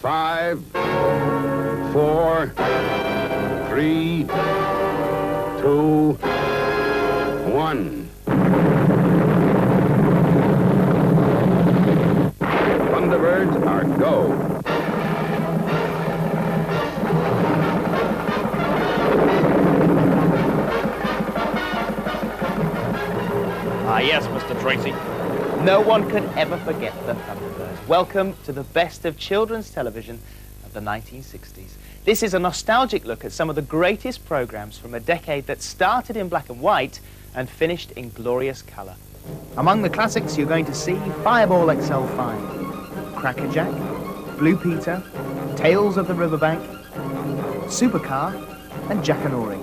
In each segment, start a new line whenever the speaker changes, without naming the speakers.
5, 4, 3, 2, 1. Thunderbirds are go.
Yes, Mr. Tracy.
No one could ever forget the Thunderbirds. Welcome to the best of children's television of the 1960s. This is a nostalgic look at some of the greatest programs from a decade that started in black and white and finished in glorious color. Among the classics, you're going to see Fireball XL5, Crackerjack, Blue Peter, Tales of the Riverbank, Supercar, and Jackanory.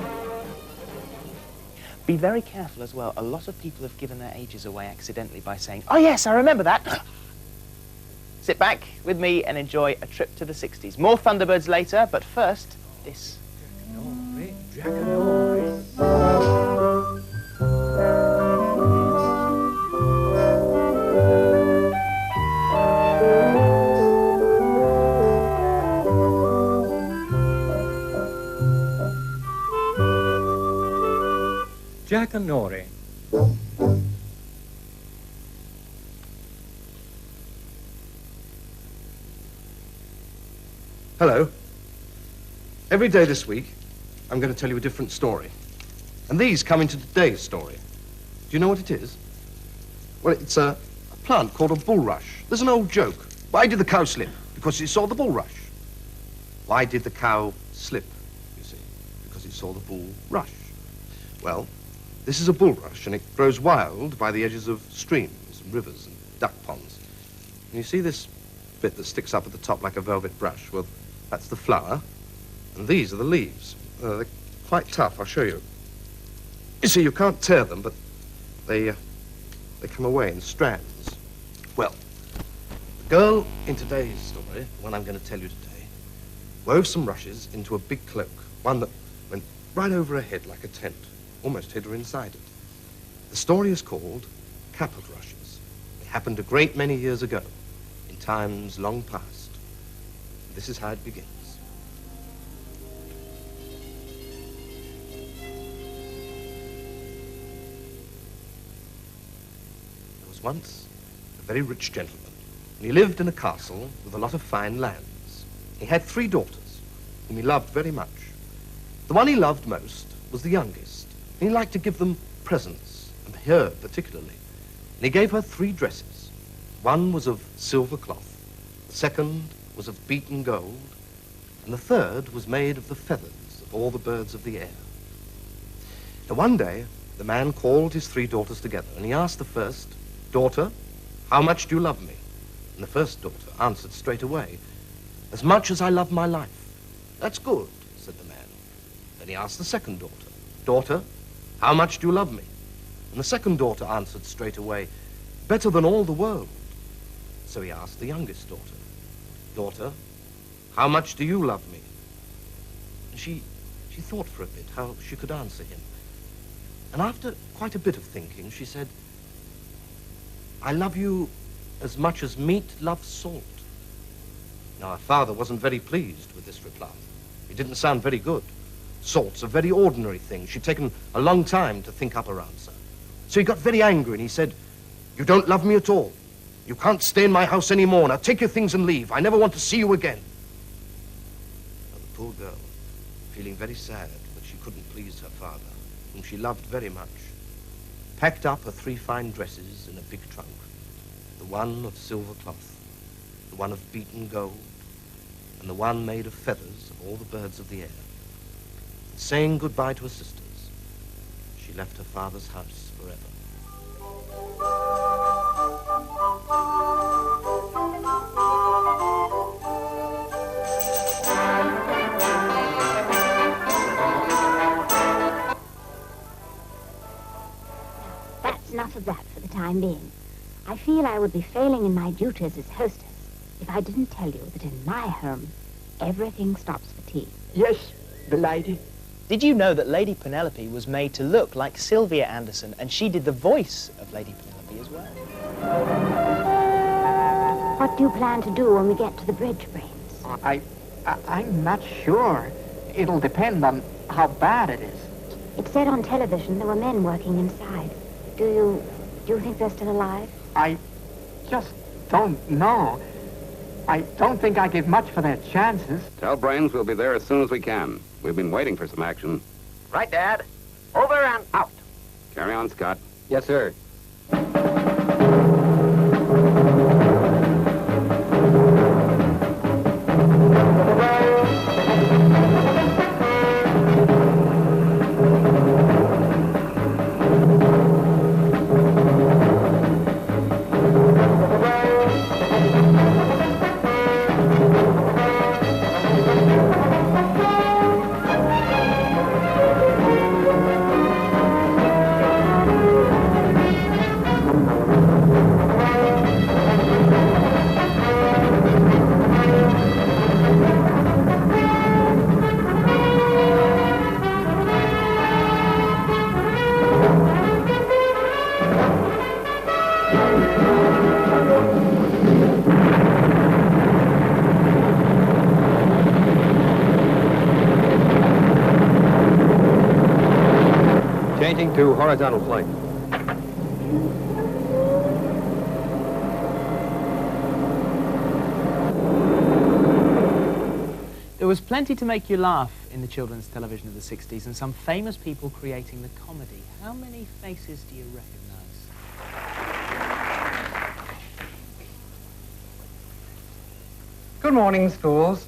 Be very careful as well. A lot of people have given their ages away accidentally by saying, "Oh yes, I remember that." Sit back with me and enjoy a trip to the 60s. More Thunderbirds later, but first, this.
Jackanory. Jackanory.
Hello. Every day this week, I'm going to tell you a different story. And these come into today's story. Do you know what it is? Well, it's a plant called a bulrush. There's an old joke. Why did the cow slip? Because it saw the bulrush. Why did the cow slip, you see? Because it saw the bull rush. Well, this is a bulrush, and it grows wild by the edges of streams and rivers and duck ponds. And you see this bit that sticks up at the top like a velvet brush? Well, that's the flower, and these are the leaves. They're quite tough, I'll show you. You see, you can't tear them, but they come away in strands. Well, the girl in today's story, the one I'm going to tell you today, wove some rushes into a big cloak, one that went right over her head like a tent. Almost hid her inside it. The story is called Capel Rushes. It happened a great many years ago, in times long past. This is how it begins. There was once a very rich gentleman, and he lived in a castle with a lot of fine lands. He had 3 daughters, whom he loved very much. The one he loved most was the youngest. And he liked to give them presents, and her particularly. And he gave her 3 dresses. One was of silver cloth, the second was of beaten gold, and the third was made of the feathers of all the birds of the air. Now one day, the man called his 3 daughters together, and he asked the first, "Daughter, how much do you love me?" And the first daughter answered straight away, "As much as I love my life." "That's good," said the man. Then he asked the second daughter, "Daughter, how much do you love me?" And the second daughter answered straight away, "Better than all the world." So he asked the youngest daughter, "Daughter, how much do you love me?" And she thought for a bit how she could answer him. And after quite a bit of thinking, she said, "I love you as much as meat loves salt." Now, her father wasn't very pleased with this reply. It didn't sound very good. Salt's a very ordinary thing. She'd taken a long time to think up her answer. So he got very angry and he said, "You don't love me at all. You can't stay in my house anymore. Now take your things and leave. I never want to see you again." Now the poor girl, feeling very sad that she couldn't please her father, whom she loved very much, packed up her 3 fine dresses in a big trunk, the one of silver cloth, the one of beaten gold, and the one made of feathers of all the birds of the air. Saying goodbye to her sisters, she left her father's house forever.
That's enough of that for the time being. I feel I would be failing in my duties as hostess if I didn't tell you that in my home, everything stops for tea.
Yes, the lady.
Did you know that Lady Penelope was made to look like Sylvia Anderson, and she did the voice of Lady Penelope as well?
What do you plan to do when we get to the bridge, Brains?
I'm not sure. It'll depend on how bad it is.
It said on television there were men working inside. Do you think they're still alive?
I just don't know. I don't think I give much for their chances.
Tell Brains we'll be there as soon as we can. We've been waiting for some action.
Right, Dad. Over and out.
Carry on, Scott.
Yes, sir. Changing to horizontal flight.
There was plenty to make you laugh in the children's television of the 60s and some famous people creating the comedy. How many faces do you recognize?
Good morning, schools.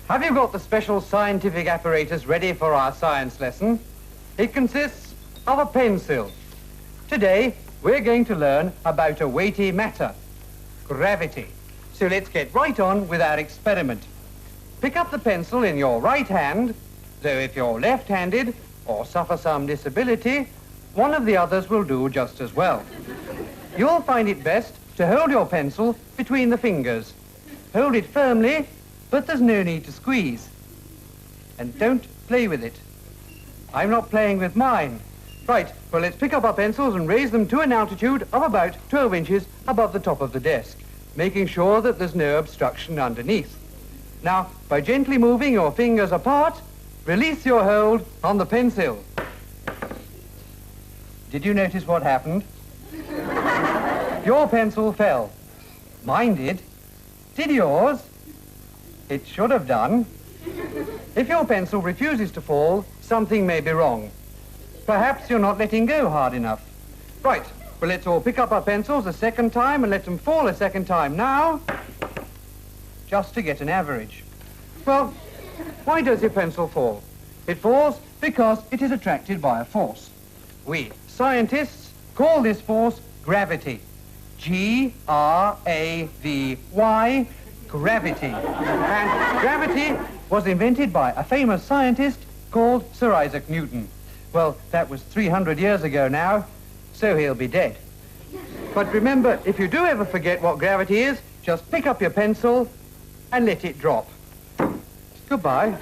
Have you got the special scientific apparatus ready for our science lesson? It consists of a pencil. Today, we're going to learn about a weighty matter, gravity. So let's get right on with our experiment. Pick up the pencil in your right hand, though if you're left-handed or suffer some disability, one of the others will do just as well. You'll find it best to hold your pencil between the fingers. Hold it firmly, but there's no need to squeeze. And don't play with it. I'm not playing with mine. Right, well, let's pick up our pencils and raise them to an altitude of about 12 inches above the top of the desk, making sure that there's no obstruction underneath. Now, by gently moving your fingers apart, release your hold on the pencil. Did you notice what happened? Your pencil fell. Mine did. Did yours? It should have done. If your pencil refuses to fall, something may be wrong. Perhaps you're not letting go hard enough. Right, well, let's all pick up our pencils a second time and let them fall a second time now, just to get an average. Well, why does your pencil fall? It falls because it is attracted by a force. We scientists call this force gravity. G-R-A-V-Y, gravity. And gravity was invented by a famous scientist called Sir Isaac Newton. Well, that was 300 years ago now, so he'll be dead. But remember, if you do ever forget what gravity is, just pick up your pencil and let it drop. Goodbye.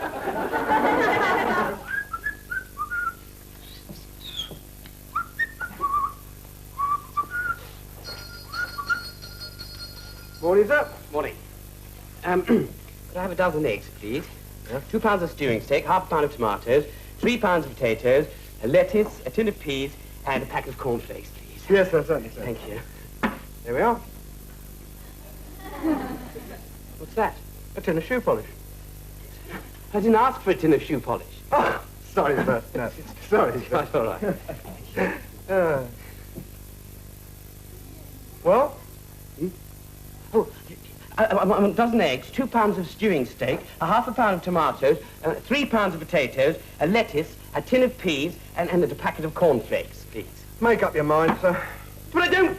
Morning, sir.
Morning.
Could I have a dozen eggs, please? 2 pounds of stewing steak, half a pound of tomatoes, 3 pounds of potatoes, a lettuce, a tin of peas, and a packet of cornflakes, please. Yes, sir, certainly, sir.
Thank you.
There we are. What's that? A tin of shoe polish. I didn't ask for a tin of shoe polish.
Oh, sorry, sir. No, sorry, sir.
That's all right.
Well?
Oh, a dozen eggs, 2 pounds of stewing steak, a half a pound of tomatoes, 3 pounds of potatoes, a lettuce, a tin of peas, and a packet of cornflakes, please.
Make up your mind, sir.
But I don't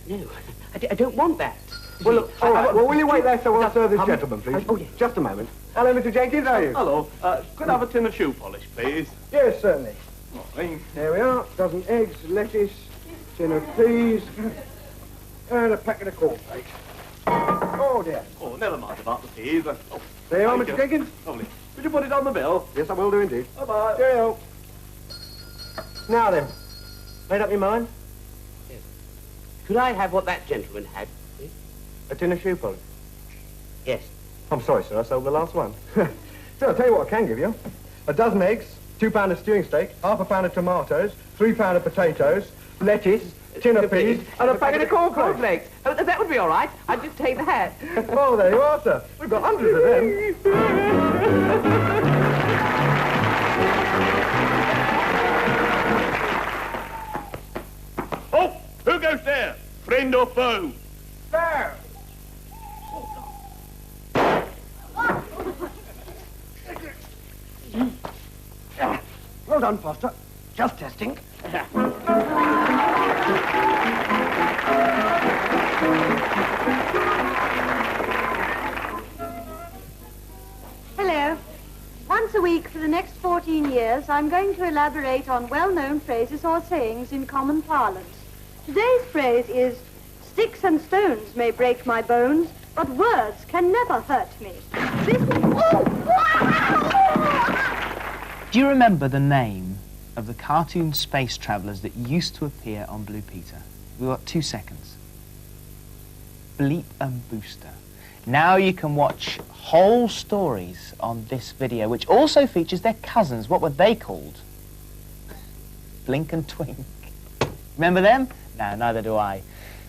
know. I don't want that.
Well, look, all right. Well, will you wait there so I'll serve this
Um,
gentleman, please?
oh, yes.
Just a moment. Hello, Mr. Jenkins, how are you?
Hello. Could I have a tin of shoe polish, please?
Yes, certainly.
Morning.
There we are. Dozen eggs, lettuce, tin of peas, and a packet of cornflakes. Oh, dear.
Oh, never mind about the peas. Oh,
There you are,
thank
Mr. Jenkins.
Lovely. Would you put it on the bill?
Yes, I will do indeed.
Bye-bye.
Cheerio. Now then, made up your mind?
Could I have what that gentleman had, please?
A tin of shoe polish.
Yes.
I'm sorry, sir, I sold the last one. So I'll tell you what I can give you. A dozen eggs, 2 pound of stewing steak, half a pound of tomatoes, 3 pound of potatoes, lettuce, tin of peas,
And a packet of cornflakes. Oh, that would be all right. I'd just take that.
Oh, there you are, sir. We've got hundreds of them.
Oh, who goes there? Friend or foe?
There! Well done, Foster. Just testing.
Hello. Once a week for the next 14 years, I'm going to elaborate on well-known phrases or sayings in common parlance. Today's phrase is, sticks and stones may break my bones, but words can never hurt me. This...
Do you remember the name of the cartoon space travellers that used to appear on Blue Peter? We've got 2 seconds. Bleep and Booster. Now you can watch whole stories on this video, which also features their cousins. What were they called? Blink and Twink. Remember them? No, neither do I.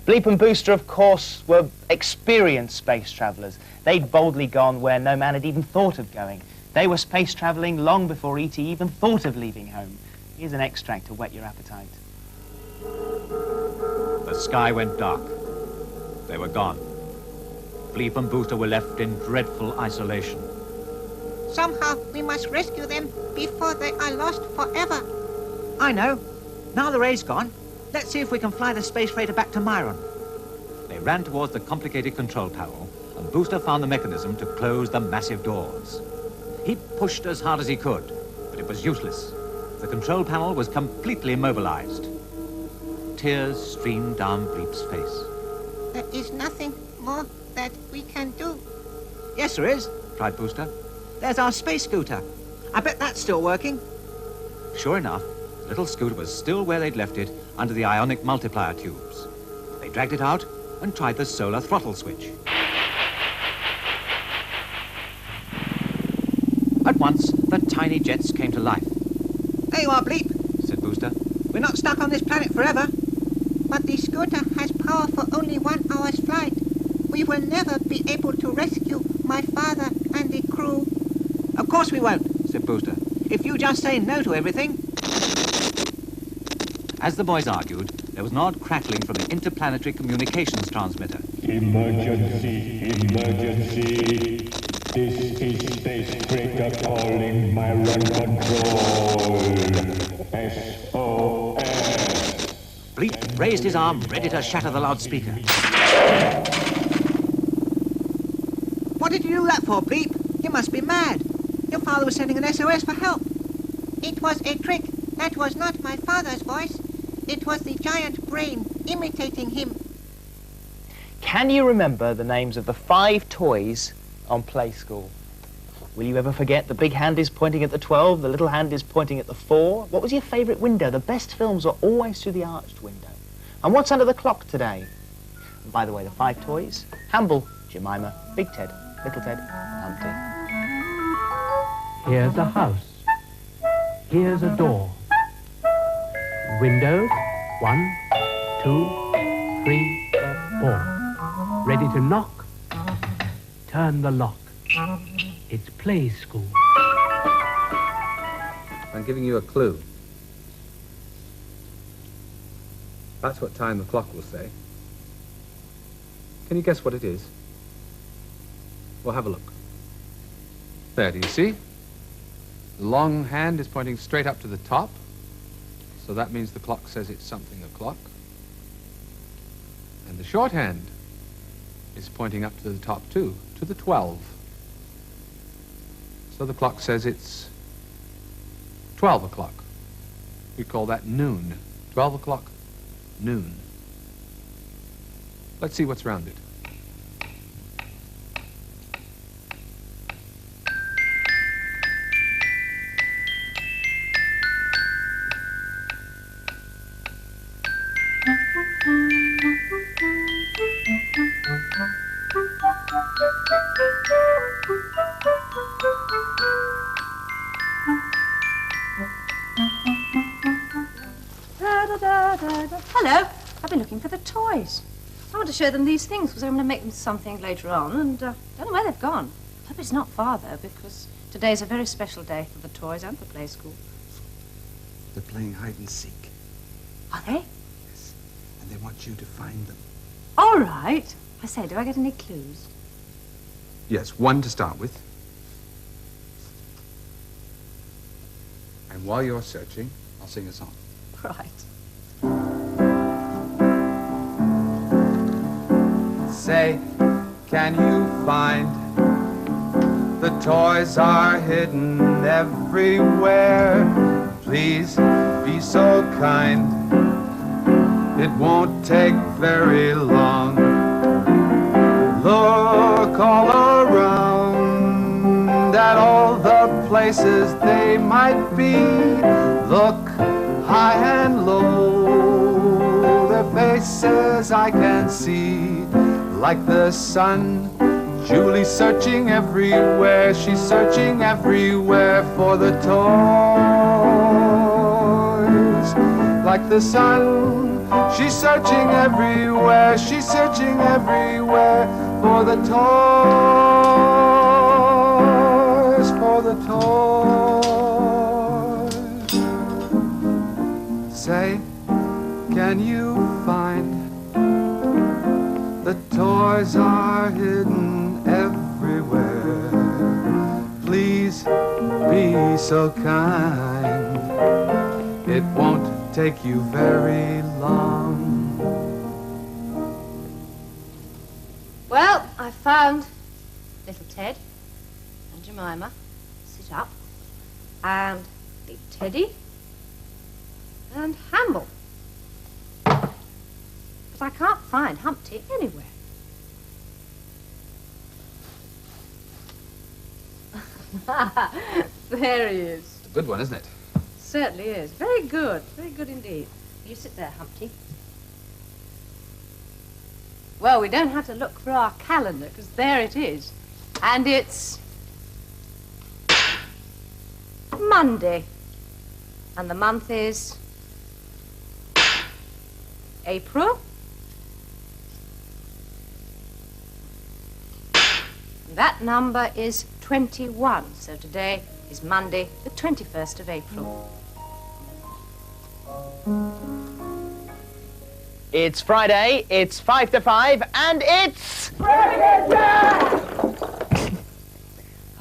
Bleep and Booster, of course, were experienced space travellers. They'd boldly gone where no man had even thought of going. They were space travelling long before E.T. even thought of leaving home. Here's an extract to whet your appetite.
The sky went dark. They were gone. Bleep and Booster were left in dreadful isolation.
Somehow we must rescue them before they are lost forever.
I know. Now the ray's gone, let's see if we can fly the space freighter back to Myron.
They ran towards the complicated control panel, and Booster found the mechanism to close the massive doors. He pushed as hard as he could, but it was useless. The control panel was completely immobilized. Tears streamed down Bleep's face.
There is nothing more that we can do.
Yes, there is,
cried Booster.
There's our space scooter. I bet that's still working.
Sure enough, the little scooter was still where they'd left it, under the ionic multiplier tubes. They dragged it out and tried the solar throttle switch. At once, the tiny jets came to life.
There you are, Bleep,
said Booster.
We're not stuck on this planet forever.
But the scooter has power for only 1 hour's flight. We will never be able to rescue my father and the crew.
Of course we won't, said Booster. If you just say no to everything.
As the boys argued, there was an odd crackling from the interplanetary communications transmitter.
Emergency, emergency. This is Space Freighter calling Myron Control. SOS.
Bleep raised his arm, ready to shatter the loudspeaker.
What did you do that for, Bleep? You must be mad. Your father was sending an SOS for help.
It was a trick. That was not my father's voice. It was the giant brain imitating him.
Can you remember the names of the 5 toys on Play School? Will you ever forget? The big hand is pointing at the 12, the little hand is pointing at the 4. What was your favourite window? The best films are always through the arched window. And what's under the clock today? And by the way, the 5 toys: Hamble, Jemima, Big Ted, Little Ted, Humpty.
Here's a house. Here's a door. Windows, 1, 2, 3, 4. Ready to knock? Turn the lock. It's Play School.
I'm giving you a clue. That's what time the clock will say. Can you guess what it is? Well, have a look. There, do you see? The long hand is pointing straight up to the top, so that means the clock says it's something o'clock. And the short hand is pointing up to the top too, to the 12. So the clock says it's 12 o'clock. We call that noon. 12 o'clock, noon. Let's see what's round it.
Hello. I've been looking for the toys. I want to show them these things because I'm going to make them something later on, and don't know where they've gone. I hope it's not far, though, because today's a very special day for the toys and the play school.
They're playing hide and seek.
Are they?
Yes. And they want you to find them.
All right. I say, do I get any clues?
Yes, one to start with. And while you're searching, I'll sing a song.
Right.
Say, can you find the toys are hidden everywhere? Please be so kind. It won't take very long. Look all around at all the places they might be. Look high and low, their faces I can see. Like the sun, Julie's searching everywhere. She's searching everywhere for the toys. Like the sun, she's searching everywhere. She's searching everywhere for the toys. For the toys. Say, can you find the toys are hidden everywhere? Please be so kind. It won't take you very long.
Well, I found little Ted and Jemima sit up, and big Teddy and Hamble. But I can't find Humpty anywhere. There he is.
It's a good one, isn't it?
Certainly is. Very good indeed. You sit there, Humpty. Well, we don't have to look for our calendar, because there it is. And it's Monday. And the month is April. That number is 21, so today is Monday, the 21st of April.
It's Friday, it's 5 to 5, and it's...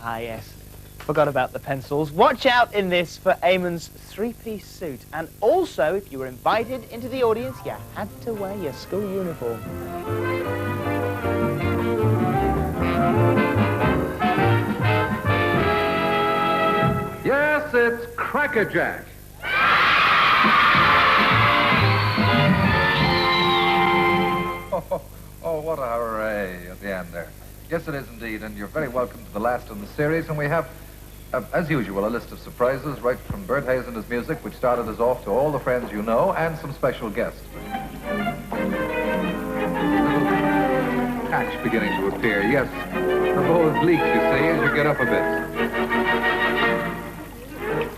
Ah, yes. Forgot about the pencils. Watch out in this for Eamon's three-piece suit. And also, if you were invited into the audience, you had to wear your school uniform.
Yes, it's Crackerjack.
Oh, what a hooray at the end there. Yes, it is indeed, and you're very welcome to the last in the series, and we have, as usual, a list of surprises right from Bert Hayes and his music, which started us off, to all the friends you know, and some special guests. Catch beginning to appear, yes. The bowl leaks, you see, as you get up a bit.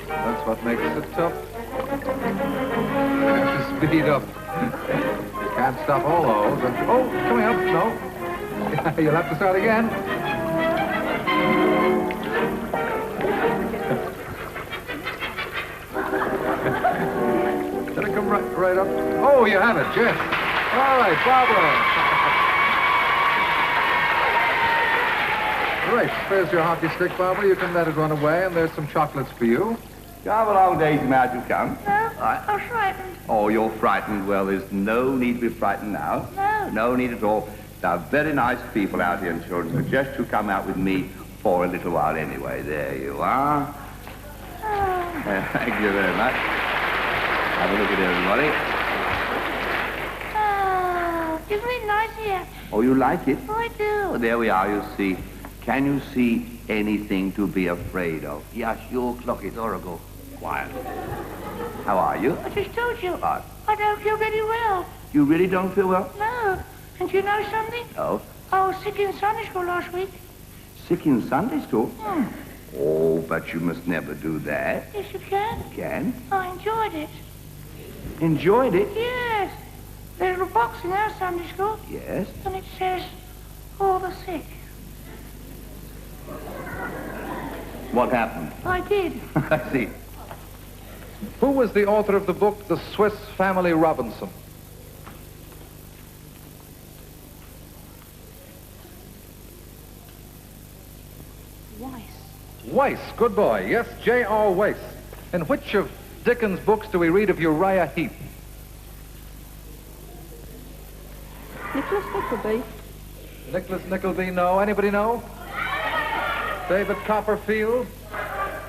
That's what makes it tough. You have to speed up. You can't stop all those. And, oh, coming up, no. You'll have to start again. Gonna come right up. Oh, you have it, Jeff. All right, Barbara. Right, there's your hockey stick, Barbara. You can let it run away, and there's some chocolates for you.
Come along, Daisy Mouse, come.
No, I'm frightened.
Oh, you're frightened. Well, there's no need to be frightened now.
No.
No need at all. There are very nice people out here in children, but just to come out with me for a little while anyway. There you are.
Oh.
Thank you very much. Have a look at everybody.
Oh, it's really nice here.
Oh, you like it?
Oh, I do.
Oh, there we are, you see. Can you see anything to be afraid of? Yes, your clock is horrible. Quiet. How are you?
I just told you.
What?
I don't feel very well.
You really don't feel well?
No. And you know something?
No.
I was sick in Sunday school last week.
Sick in Sunday school?
Hmm.
Oh, but you must never do that.
Yes, you can.
Can?
I enjoyed it.
Enjoyed it?
Yes. There's a box in our Sunday school,
Yes?
and it says, all the sick.
What happened?
I did.
I see.
Who was the author of the book, The Swiss Family Robinson?
Weiss.
Weiss, good boy. Yes, J.R. Weiss. In which of Dickens' books do we read of Uriah Heep?
Nicholas Nickleby.
Nicholas Nickleby, no. Anybody know? David Copperfield?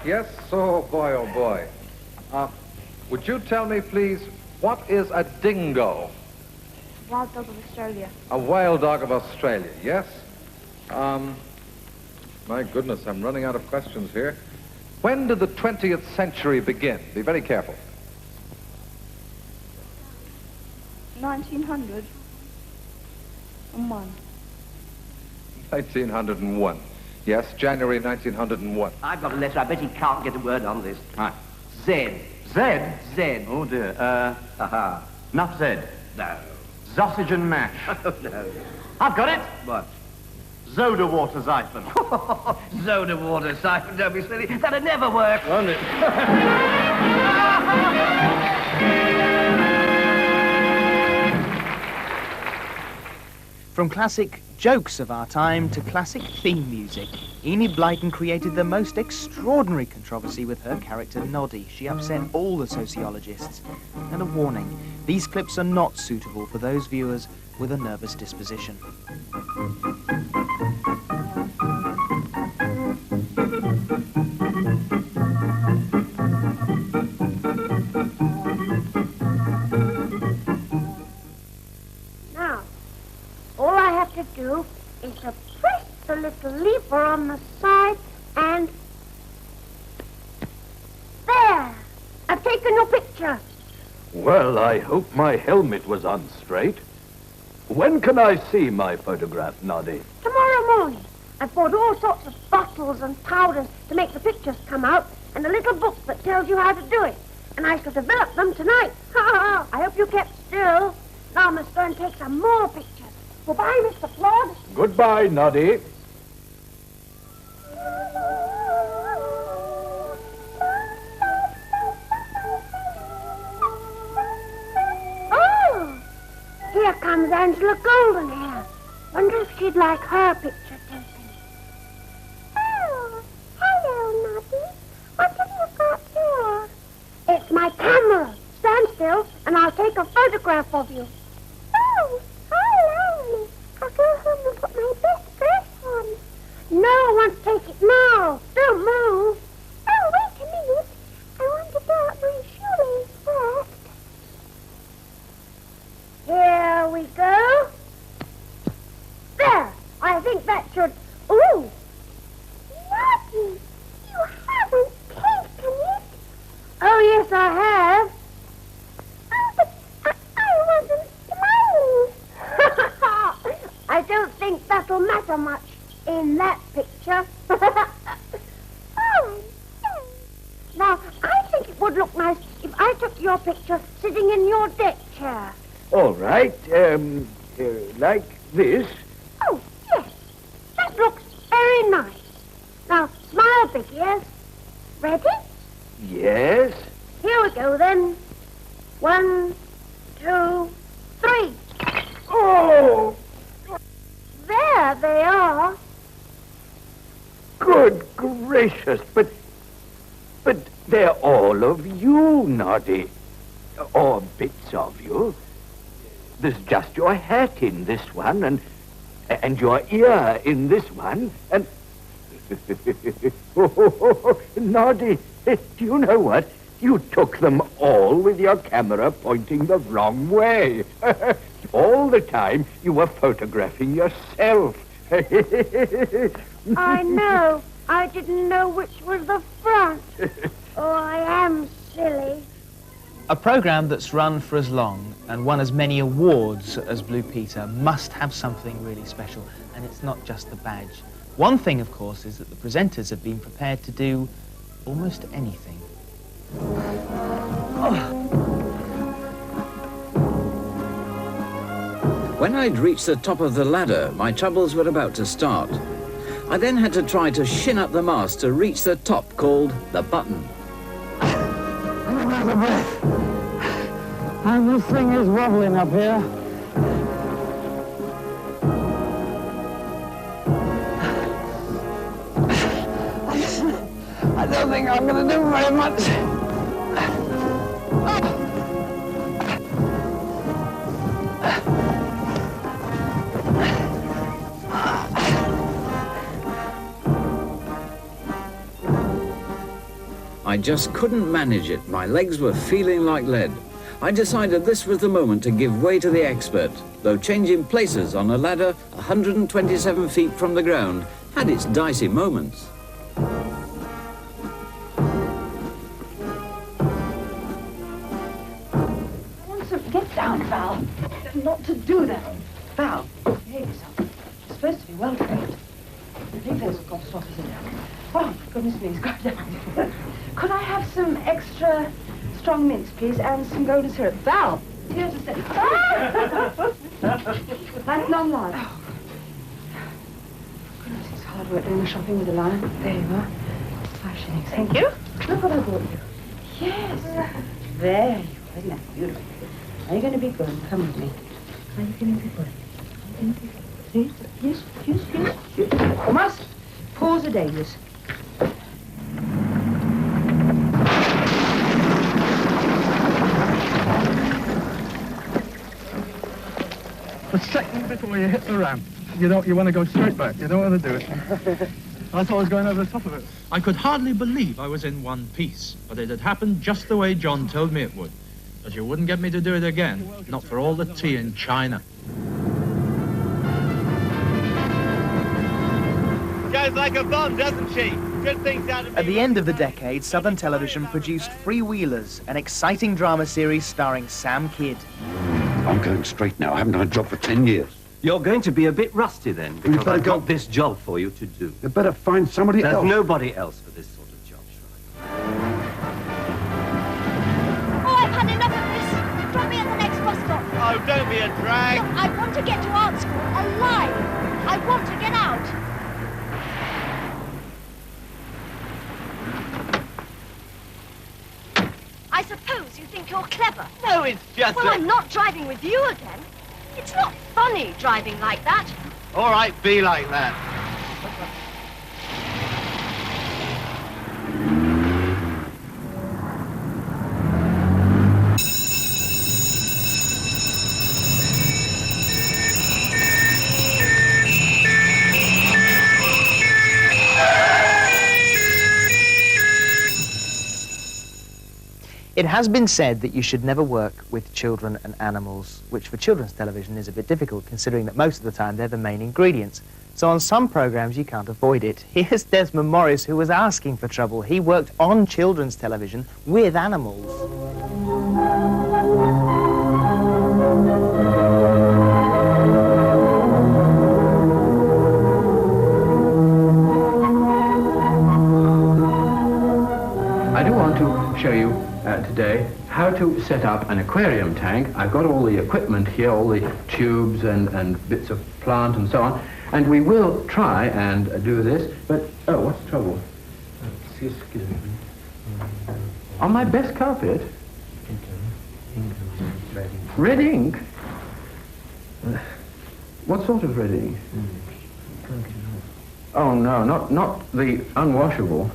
Yes? Oh, boy, oh, boy. Would you tell me, please, what is a dingo?
Wild dog of Australia.
A wild dog of Australia, yes? My goodness, I'm running out of questions here. When did the 20th century begin? Be very careful.
1900. And
1901. Yes, January 1901.
I've got a letter. I bet he can't get a word on this.
Right.
Z.
Z?
Z.
Oh, dear. Not Z.
No.
Sausage and mash.
Oh, no.
I've got it.
What?
Soda water siphon.
Soda water siphon. Don't be silly. That'd never work.
Won't it?
From classic jokes of our time to classic theme music, Enid Blyton created the most extraordinary controversy with her character Noddy. She upset all the sociologists. And a warning, these clips are not suitable for those viewers with a nervous disposition.
now, all I have to do is to press the little lever on the side and... There! I've taken your picture.
Well, I hope my helmet was on straight. When can I see my photograph, Noddy?
Tomorrow morning. I've bought all sorts of bottles and powders to make the pictures come out, and a little book that tells you how to do it. And I shall develop them tonight. I hope you kept still. Now I must go and take some more pictures. Goodbye, Mr. Flood.
Goodbye, Noddy.
Oh! Here comes Angela Goldenhair. Wonder if she'd like her picture taken. Oh, hello, Noddy. What have you got here? It's my camera. Stand still, and I'll take a photograph of you. Oh, how lovely. I'll go home and put my best dress on. No, I want to take it now. Don't move. Oh, wait a minute. I want to go out my shoelace first. Here we go. There. I think that should... Ooh. Noddy, you haven't taken it. Oh, yes, I have. Oh, but I wasn't smiling. I don't think that'll matter much in that picture. Oh. Now, I think it would look nice if I took your picture sitting in your deck chair.
All right, like this.
Oh, yes. That looks very nice. Now, smile big, yes? Ready?
Yes.
Here we go, then. 1, 2, 3.
Oh!
There they are.
Good gracious, but they're all of you, Noddy. Or bits of you. There's just your hat in this one, and your ear in this one, and... Noddy, do you know what? You took them all with your camera pointing the wrong way. All the time you were photographing yourself.
I know. I didn't know which was the front. Oh, I am silly.
A programme that's run for as long and won as many awards as Blue Peter must have something really special, and it's not just the badge. One thing, of course, is that the presenters have been prepared to do almost anything.
When I'd reached the top of the ladder, my troubles were about to start. I then had to try to shin up the mast to reach the top, called the button.
I'm out of breath. And this thing is wobbling up here. I don't think I'm going to do very much.
I just couldn't manage it. My legs were feeling like lead. I decided this was the moment to give way to the expert, though changing places on a ladder 127 feet from the ground had its dicey moments.
Get down, Val. Not to do that. Val, behave yourself. You're supposed to be well trained. Leave those gobstoppers in there. Oh, for goodness me, go down. Could I have some extra strong mints, please, and some golden syrup? Val, here to say. Like long life. Oh. Goodness, it's hard work doing the shopping with a lion. There you are. 5 shillings. Thank you. Look what I brought you. Yes. There you are. Isn't that beautiful? Are you going to be good? Come with me. Are you going to be good? Are you going to be good? See? Yes, yes, yes, yes. You must pause the dangers.
A second before you hit the ramp. You want to go straight back. You don't want to do it. I thought I was going over the top of it.
I could hardly believe I was in one piece, but it had happened just the way John told me it would. But you wouldn't get me to do it again, not for all the tea in China.
Goes like a bomb, doesn't she? Good things out of. At the end of the decade, Southern Television produced Freewheelers, an exciting drama series starring Sam Kidd.
I'm going straight now. I haven't done a job for 10 years.
You're going to be a bit rusty then, because I've got this job for you to do.
You better find somebody else.
There's nobody else for this sort of job,
Oh, I've had enough of this. Drop me at the next bus stop.
Oh, don't be a drag.
Look, I want to get to art school alive. I want to get out. I suppose you think you're clever.
No, it's just
Well, I'm not driving with you again. It's not funny driving like that.
All right, be like that. It has been said that you should never work with children and animals, which for children's television is a bit difficult, considering that most of the time they're the main ingredients. So on some programs you can't avoid it. Here's Desmond Morris, who was asking for trouble. He worked on children's television with animals.
I do want to show you today how to set up an aquarium tank. I've got all the equipment here, all the tubes and bits of plant and so on, and we will try and do this, but, oh, what's the trouble? Excuse me. On my best carpet? Red ink? What sort of red ink? Oh, no, not the unwashable.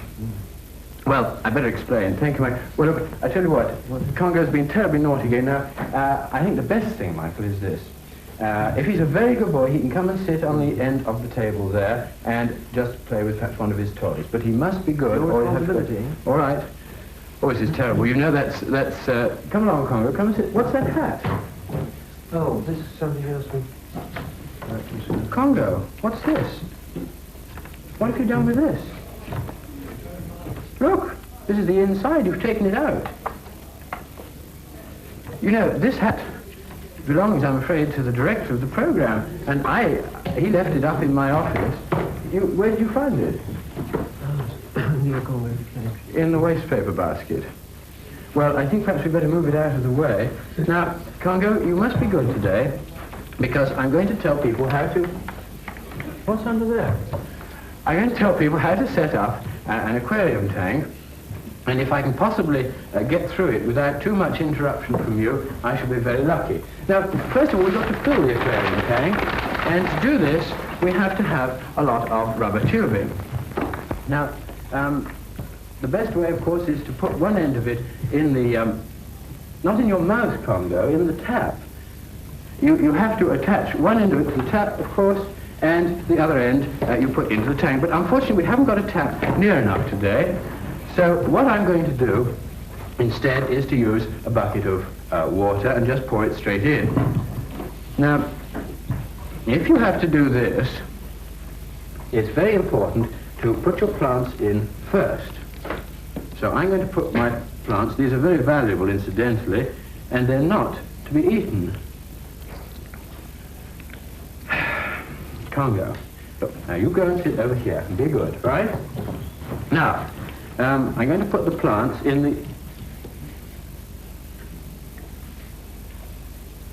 Well, I better explain. Thank you, Mike. Well, look, I tell you what, Congo's been terribly naughty again. Now, I think the best thing, Michael, is this. If he's a very good boy, he can come and sit on the end of the table there and just play with perhaps one of his toys. But he must be good, or he'll have to... All right. Oh, this is terrible. You know, that's come along, Congo. Come and sit. What's that hat?
Oh, this is something else.
Congo, what's this? What have you done with this? Look, this is the inside. You've taken it out. You know, this hat belongs, I'm afraid, to the director of the program, and he left it up in my office. Where did you find it? In the waste paper basket. Well, I think perhaps we'd better move it out of the way. Now, Congo, you must be good today.
because I'm going to tell people how to... What's under there? I'm going to tell people how to set up an aquarium tank, and if I can possibly get through it without too much interruption from you, I shall be very lucky. Now, first of all, we've got to fill the aquarium tank, and to do this, we have to have a lot of rubber tubing. Now, the best way, of course, is to put one end of it in the, not in your mouth, Congo, in the tap. You have to attach one end of it to the tap, of course, and the other end you put into the tank. But unfortunately, we haven't got a tap near enough today. So what I'm going to do instead is to use a bucket of water and just pour it straight in. Now, if you have to do this, it's very important to put your plants in first. So I'm going to put my plants, these are very valuable incidentally, and they're not to be eaten. Congo. Look, now you go and sit over here and be good, right? Now, I'm going to put the plants in the...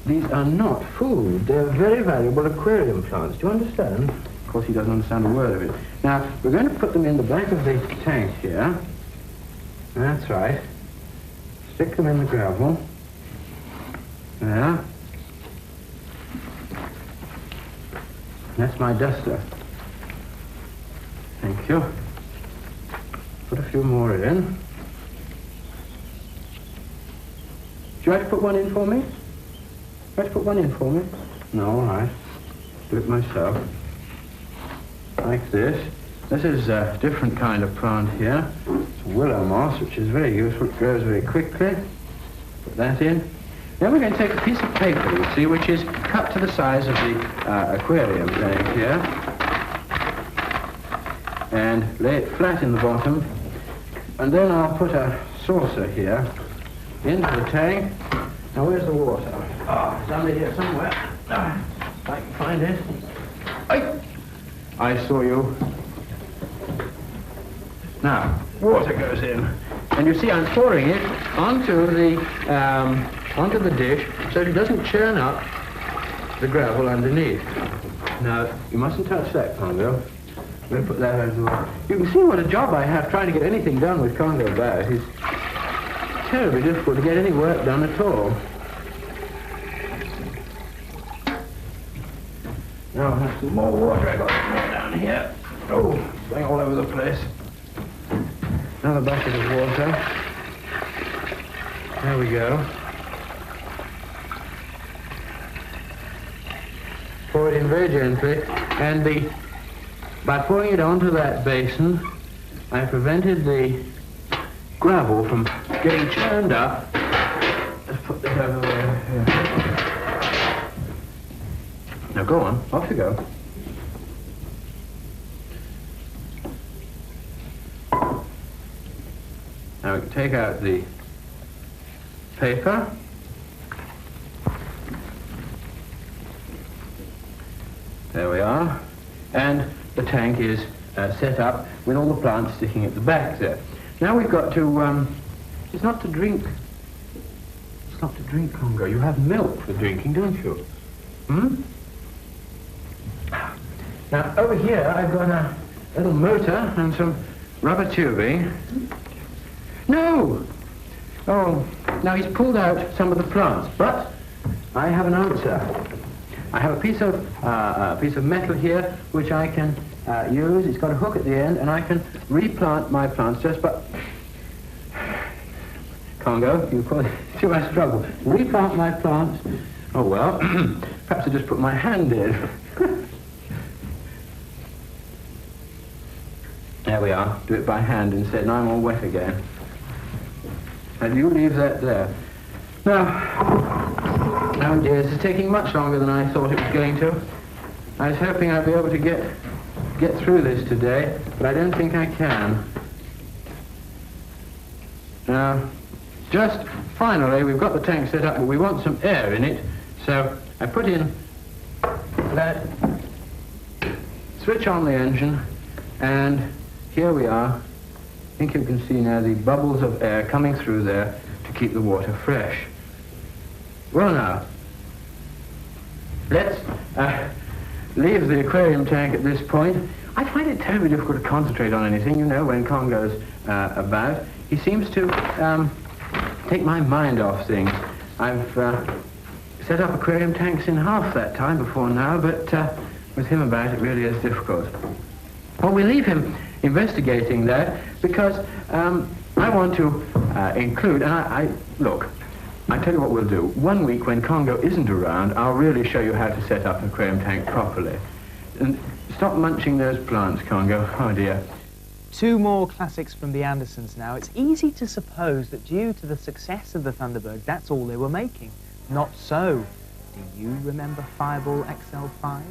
These are not food. They're very valuable aquarium plants. Do you understand? Of course, he doesn't understand a word of it. Now, we're going to put them in the back of the tank here. That's right. Stick them in the gravel. There. That's my duster. Thank you. Put a few more in. Would you like to put one in for me? Would you like to put one in for me? No, all right. Do it myself. Like this. This is a different kind of plant here. It's willow moss, which is very useful. It grows very quickly. Put that in. Then we're going to take a piece of paper, you see, which is cut to the size of the aquarium tank here, and lay it flat in the bottom. And then I'll put a saucer here into the tank. Now, where's the water? Oh, it's under here somewhere. If I can find it. I saw you. Now, water goes in. And you see I'm pouring it onto the dish so it doesn't churn up the gravel underneath. Now, you mustn't touch that, Congo. I'm going to put that over the water. You can see what a job I have trying to get anything done with Congo about. It's terribly difficult to get any work done at all. Now I have some more water. I got some more down here. Oh, it's going all over the place. Another bucket of water. There we go. Pour it in very gently, and by pouring it onto that basin, I prevented the gravel from getting churned up. Let's put this over there. Here. Now go on, off you go. Now we can take out the paper. There we are. And the tank is set up with all the plants sticking at the back there. Now we've got to, it's not to drink. It's not to drink, Congo. You have milk for drinking, don't you? Hmm? Now over here I've got a little motor and some rubber tubing. No! Oh, now he's pulled out some of the plants, but I have an answer. I have a piece of metal here which I can use. It's got a hook at the end, and I can replant my plants just by... Congo, you call it too much trouble. Replant my plants. Oh well, perhaps I just put my hand in. There we are. Do it by hand instead. Now I'm all wet again. And you leave that there. Now, oh dear, this is taking much longer than I thought it was going to. I was hoping I'd be able to get through this today, but I don't think I can. Now, just finally, we've got the tank set up, but we want some air in it, so I put in that, switch on the engine, and here we are. I think you can see now the bubbles of air coming through there to keep the water fresh. Well now,
Let's leave the aquarium tank at this point. I find it terribly difficult to concentrate on anything, you know, when Congo's about. He seems to take my mind off things. I've set up aquarium tanks in half that time before now, but with him about, it really is difficult. Well, we leave him investigating that because I want to include, and look, I tell you what we'll do. 1 week when Congo isn't around, I'll really show you how to set up an aquarium tank properly. And stop munching those plants, Congo. Oh, dear.
2 more classics from the Andersons now. It's easy to suppose that due to the success of the Thunderbirds, that's all they were making. Not so. Do you remember Fireball XL5?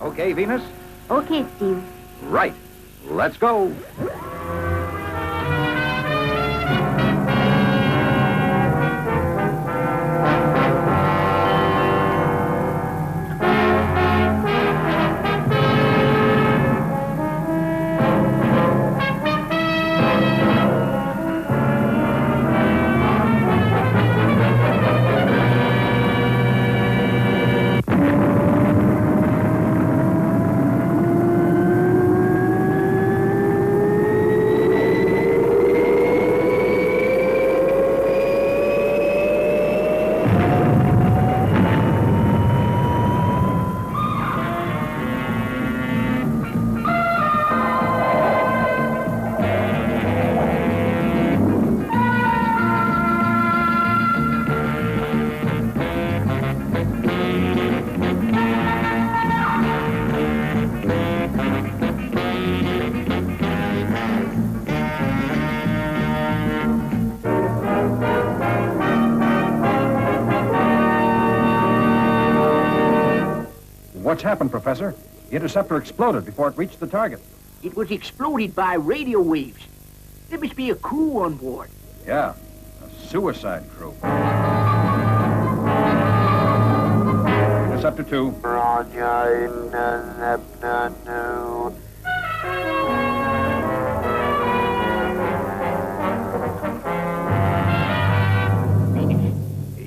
Okay, Venus?
Okay, Steve.
Right. Let's go. What's happened, Professor? The interceptor exploded before it reached the target.
It was exploded by radio waves. There must be a crew on board.
Yeah, a suicide crew. Interceptor 2.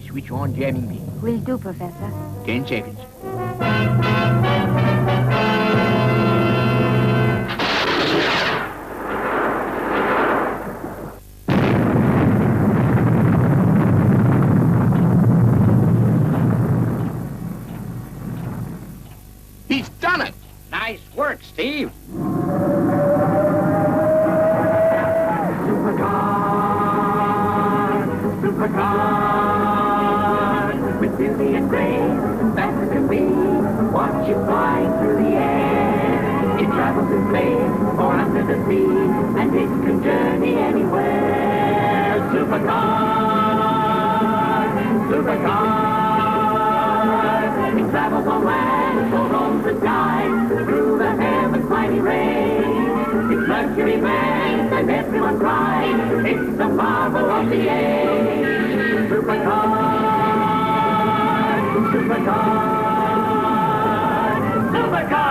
Switch on jamming beam.
Will do, Professor.
10 seconds.
He's done it! Nice work, Steve.
Supercar, with beauty and grace, fast as can be. Watch it fly through the air. It travels in space or under the sea, and it can journey anywhere. Supercar, supercar. It travels on land or on the sky, through the heavens' mighty rain. It's Mercury man, and everyone cries. It's the marvel of the age. Supercar, supercar, supercar.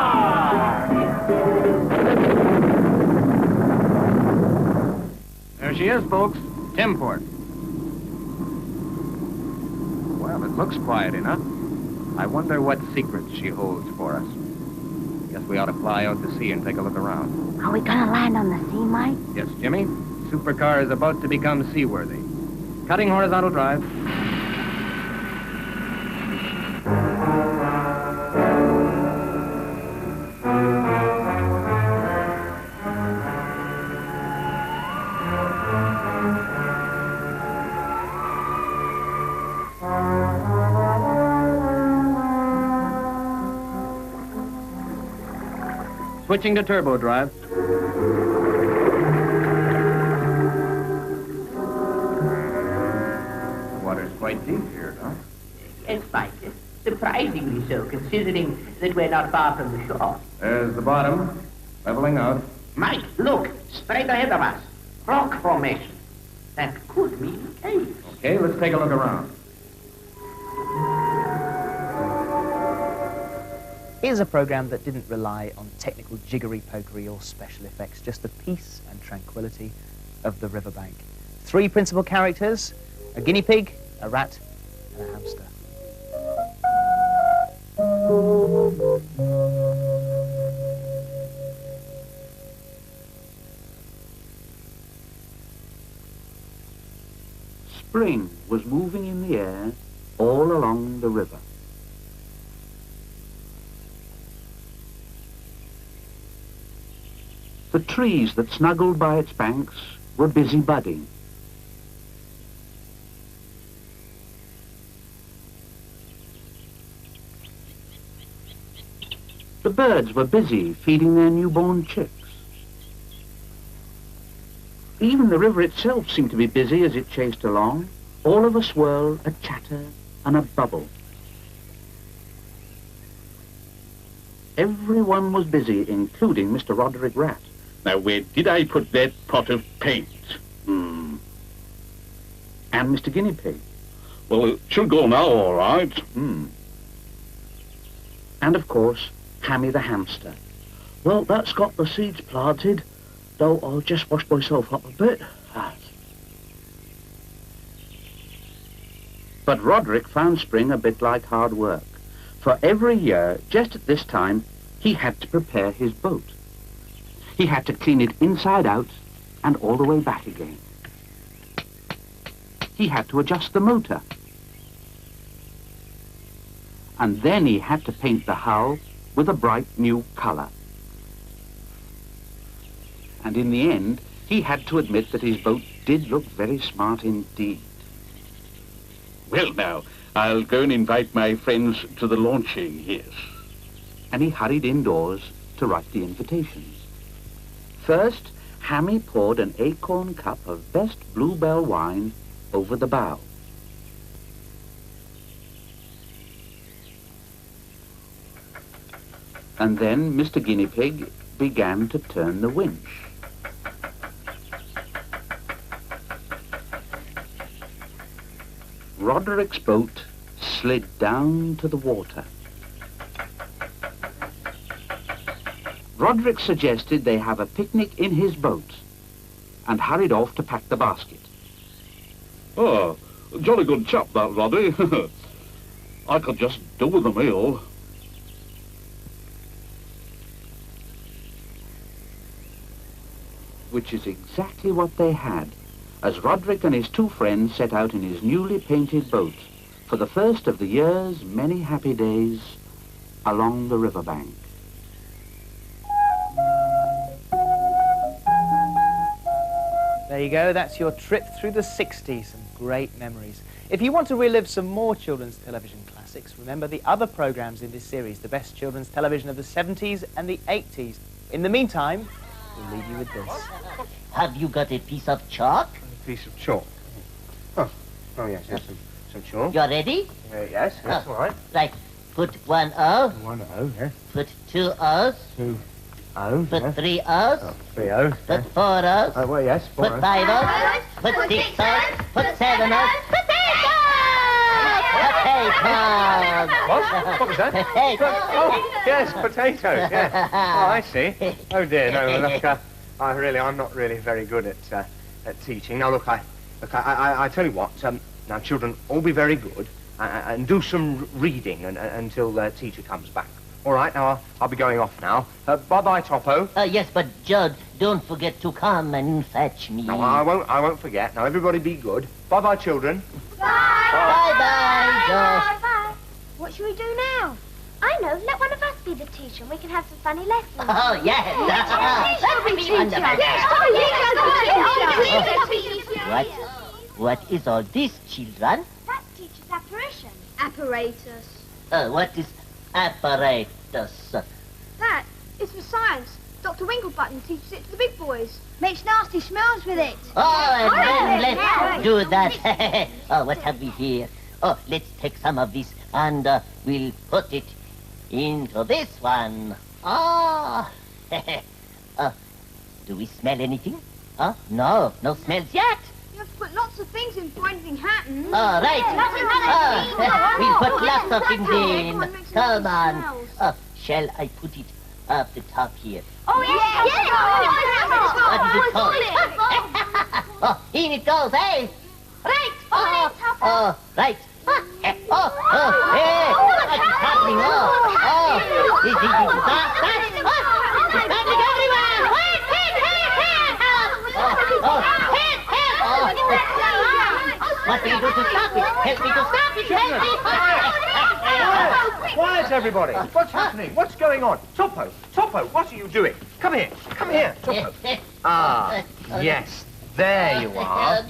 There she is, folks. Timport. Well, it looks quiet enough. I wonder what secrets she holds for us. Guess we ought to fly out to sea and take a look around.
Are we gonna land on the sea, Mike?
Yes, Jimmy. Supercar is about to become seaworthy. Cutting horizontal drive. Switching to turbo drive. The water's quite deep here, huh?
Yes, Mike. Surprisingly so, considering that we're not far from the shore.
There's the bottom, leveling out.
Mike, look, straight ahead of us. Rock formation. That could mean a cave.
Okay, let's take a look around.
Here's a program that didn't rely on technical jiggery-pokery or special effects, just the peace and tranquility of the riverbank. 3 principal characters, a guinea pig, a rat, and a hamster.
Spring was moving in the air all along the river. The trees that snuggled by its banks were busy budding. The birds were busy feeding their newborn chicks. Even the river itself seemed to be busy as it chased along, all of a swirl, a chatter, and a bubble. Everyone was busy, including Mr. Roderick Rat.
Now, where did I put that pot of paint?
And Mr. Guinea Pig.
Well, it should go now, all right.
And, of course, Hammy the hamster. Well, that's got the seeds planted, though I'll just wash myself up a bit. But Roderick found spring a bit like hard work. For every year, just at this time, he had to prepare his boat. He had to clean it inside out and all the way back again. He had to adjust the motor. And then he had to paint the hull with a bright new colour. And in the end, he had to admit that his boat did look very smart indeed.
Well, now, I'll go and invite my friends to the launching, yes.
And he hurried indoors to write the invitations. First, Hammy poured an acorn cup of best bluebell wine over the bow. And then Mr. Guinea Pig began to turn the winch. Roderick's boat slid down to the water. Roderick suggested they have a picnic in his boat and hurried off to pack the basket.
Oh, jolly good chap, that Roddy. I could just do with a meal.
Which is exactly what they had, as Roderick and his two friends set out in his newly painted boat for the first of the year's many happy days along the riverbank.
There you go, that's your trip through the 60s, some great memories. If you want to relive some more children's television classics, remember the other programs in this series, the best children's television of the 70s and the 80s. In the meantime, we'll leave you with this.
Have you got a piece of chalk?
A piece of chalk? Oh yes, yes, some chalk.
You're ready?
Yes, that's all right.
Right, put 1 O.
1 O, yes.
Put 2 O's.
2 O's,
Put
yes.
3 O's.
Oh, 3 O's.
Put 4 O's.
Oh, well, yes, 4
Put
O's.
5 O's. Put 6 O's. Put 7 O's. Potatoes!
What was that?
Potatoes.
Oh, yes, potatoes, yeah. Oh, I see. Oh, dear, no, look, I'm not really very good at teaching. Now, look, I tell you what, now, children, all be very good and do some reading until the teacher comes back. All right, now, I'll be going off now. Bye-bye, Topo.
Yes, but, Judd, don't forget to come and fetch me.
No, I won't forget. Now, everybody be good. Bye-bye, children.
Bye-bye, Judd.
Bye. What should we do now? I know. Let one of us be the teacher and we can have some funny lessons.
Oh, yes.
Let's be teacher.
Yes, What is all this, children?
That's teacher's apparition. Apparatus.
What is apparatus?
That is for science. Dr. Winklebutton teaches it to the big boys. Makes nasty smells with it.
Oh, and then let's do that. Oh, what have we here? Oh, let's take some of this and we'll put it into this one. Oh. Do we smell anything? No smells yet.
You have to put lots of things in for anything happens.
Oh, right. We'll put lots of things in. Come on. Shall I put it up the top here?
Oh, yes.
What is it called? In it goes, eh? Right.
Right.
Hey! What is happening? It's happening everywhere! Help! What do you do to stop it? Help me to stop it! Help me!
Quiet, everybody. What's happening? What's going on? Topo, what are you doing? Come here, Topo. Ah, yes, there you are.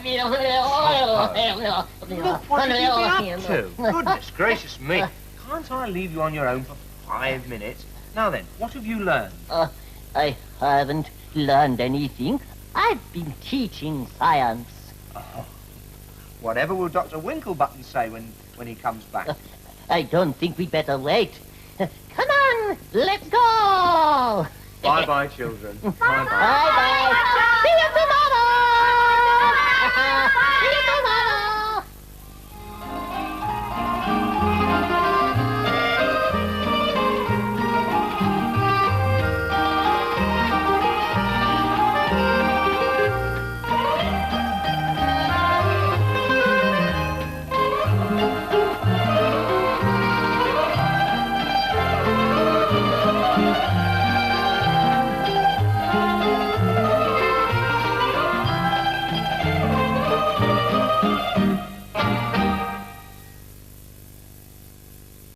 Look, what have you been up to? Goodness gracious me. Can't I leave you on your own for 5 minutes? Now then, what have you learned?
I haven't learned anything. I've been teaching science.
Oh, whatever will Dr. Winklebutton say when he comes back?
I don't think we'd better wait. Come on, let's go!
Bye-bye, children.
Bye-bye. See you